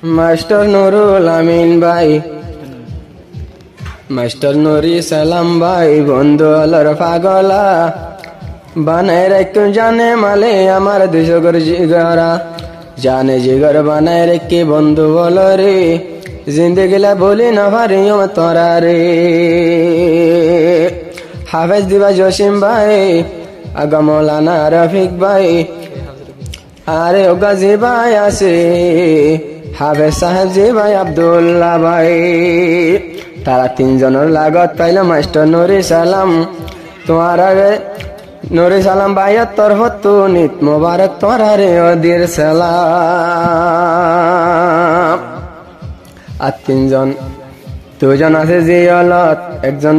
Master Nurul Amin ভাই, master নুরি সালাম ভাই, বন্ধু আলোর পাগলা বানায় রেখে জানে মালে আমার দুশোগর জিগরা, জানে জিগর বানায় রেখে বন্ধু বলো রে, জিন্দগিলা বলি না পারিও তোরা রে। হাফেজ দিবা জসিম ভাই, আগা মৌলানা রফিক ভাই, আরে ও গাজী ভাই আছে, হাফেজ সাহেব জি ভাই, আব্দুল্লাহ ভাই, তারা তিনজনের লাগত পাইল মাস্টার নুরি সালাম। তোমার আগে নুরি সালাম ভাইয়ের তরফ তো নিত মোবারক তোরা রে ওদের সালাম। আর তিনজন, দুজন আছে জিয়লত, একজন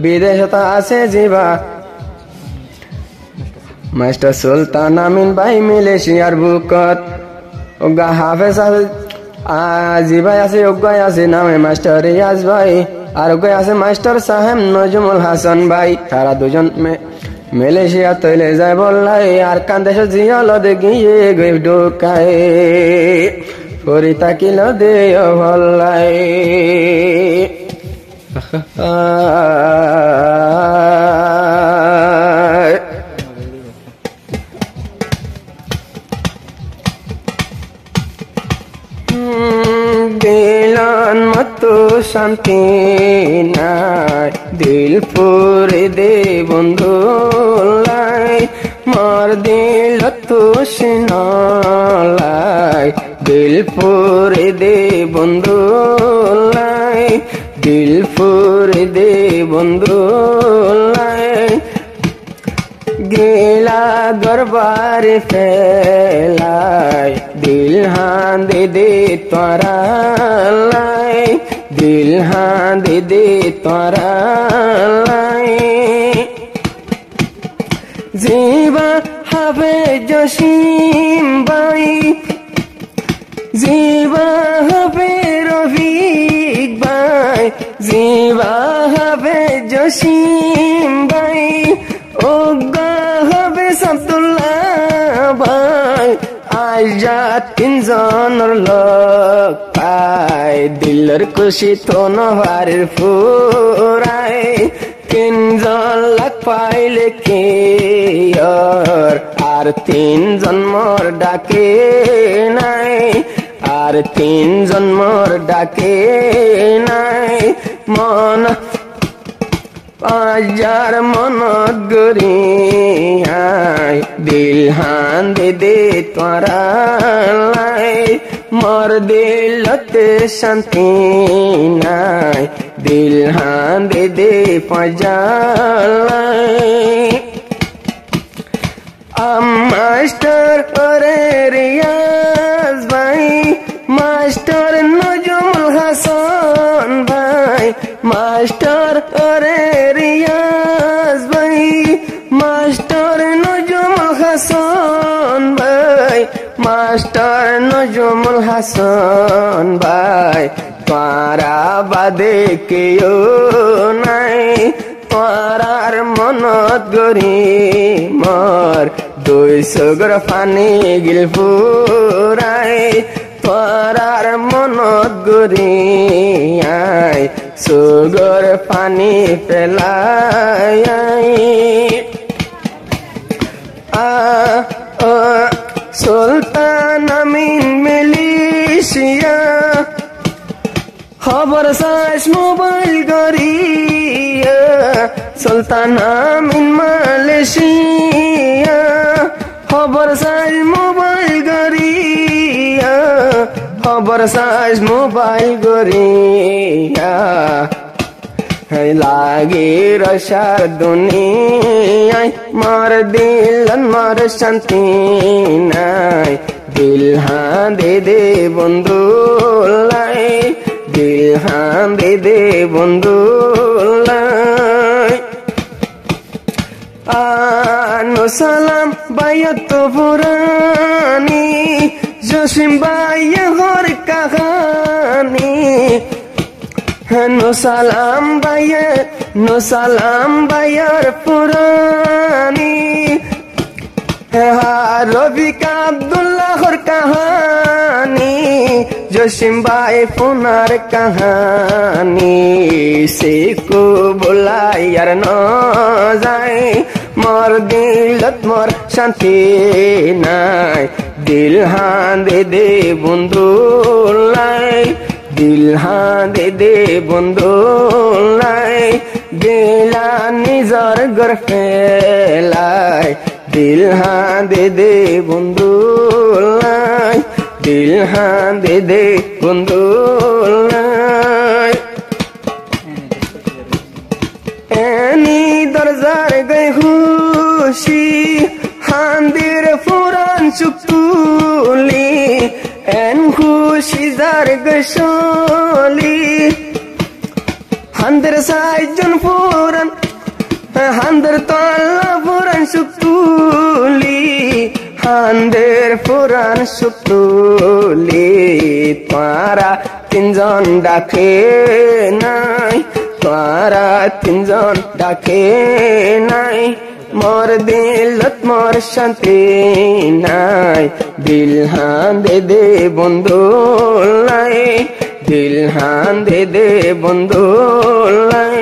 বিদেশত আছে জিবা মাস্টার সুলতান আমিন ভাই মালয়েশিয়ার বুকত। ওগা হাফেজ জি ভাই আছে, ওগাই আছে নামে মাস্টার রিয়াজ ভাই, আর ওগাই আছে মাস্টার সাহেব নজমুল হাসান ভাই। তারা দুজন মালয়েশিয়া তৈলে যায় বললাই, আর কান্দেশ জিয়াল গিয়ে গই ঢুকায় পরি তাকিল দে বললাই। দিলান মতো শান্তি নাই, দিল পুরে দে বন্ধু লাই, মার দিল তো সিনালাই, দিল পুরে দে বন্ধু লাই, দিল পুরে দে বন্ধু লাই। গেলা দরবার ফেলাই, দিল হাঁ দে দে তোরা লাই, দিল হাঁ দে দে তোরা লাই। জিবা হবে জসিম ভাই, জিবা হবে রফিক ভাই, জিবা হবে জসিম ভাই, ওগা হবে আব্দুল্লাহ ভাই। আজ তিনজনের লোক পাই, দিলের খুশি তো নহারের ফুরায়, তিনজন লাখ পাইলে কে আর তিনজন মোর ডাকে নাই, আর তিনজন মোর ডাকে নাই। মন আজার মনত গরিয়াই, দিল হান দে দে তোরা লাই, মর দিলতে শান্তি নাই, দিল হান দে দে পজালাই। মাস্টার ওরে রিয়াজ ভাই, মাস্টার নজমুল হাসান ভাই, মাস্টার ওরে রিয়াজ ভাই, মাস্টার নজমুল হাসান ভাই, মাস্টার নজমুল হাসান ভাই। তারা বাদে কেউ নাই, তারার মনত গরি মর, দুই সগর ফানি গিল ফুরাই, তারার মনত গরি আই, সগর ফানি পেলাই। সুলতান আমিন মালয়েশিয়া, খবর সাইজ মোবাইল গরিয়া, সুলতান আমিন মালয়েশিয়া, খবর সাইজ মোবাইল গরিয়া, খবর সাইজ মোবাইল গরিয়া। লাগে রসার দুনিয়ায়, মার দিল মার শান্তি নাই, দিল হাঁ দে দে বন্ধু লাই, দিল হাঁ দে দে বন্ধু লাই। আনো সালাম বাইয়ত পুরানি, জসিম ভাইয়া হর কাহানি, নো সালাম ভাইয়া, নো সালাম ভাইয়ার পুরানি, রফিক আব্দুল্লাহর কাহানি, জসিম ভাই পুনার কাহানি সে কো বলাই আর ন যায় মোর দিলত মোর শান্তি নাই দিল হাঁ দে বন্ধু লাই দিল হাঁ দে বন্ধু লাই গেলা নিজর ঘর ফেলাই দিল হাঁ দে বন্ধু লাই দিল হাঁ দে বন্ধু লাই এনি দরজার গই হুশি হান্দির ফুরান চুকুলি এন খুশি যার গসলি হান্দের সাইজন ফুরান হান্দের তল্লা ফুরান চুকুলি হান্দের ফুরান চুকুলি তারা তিনজন ডাকে নাই তারা তিনজন ডাকে নাই মোর দিলত মোর শান্তি নাই দিল হাঁ দে বন্ধু লাই দিল হাঁ দে বন্ধু লাই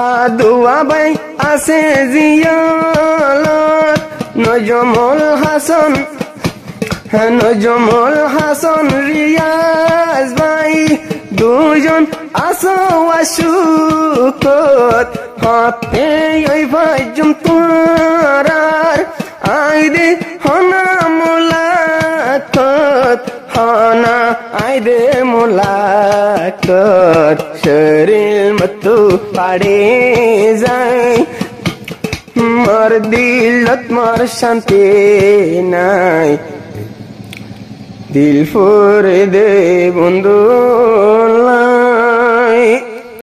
আদুয়া ভাই আছে জিয়ালত নজমুল হাসান নজমুল হাসান রিয়াজ ভাই দুজন আসো আশুকত হাতে ওই ভাইজুম তোরার আইদে হনা মুলাকত হনা আইদে মুলাকত শরীর মতো পাড়ে যায় মোর দিলত মোর শান্তি নাই দিল ফুরে দে বন্ধু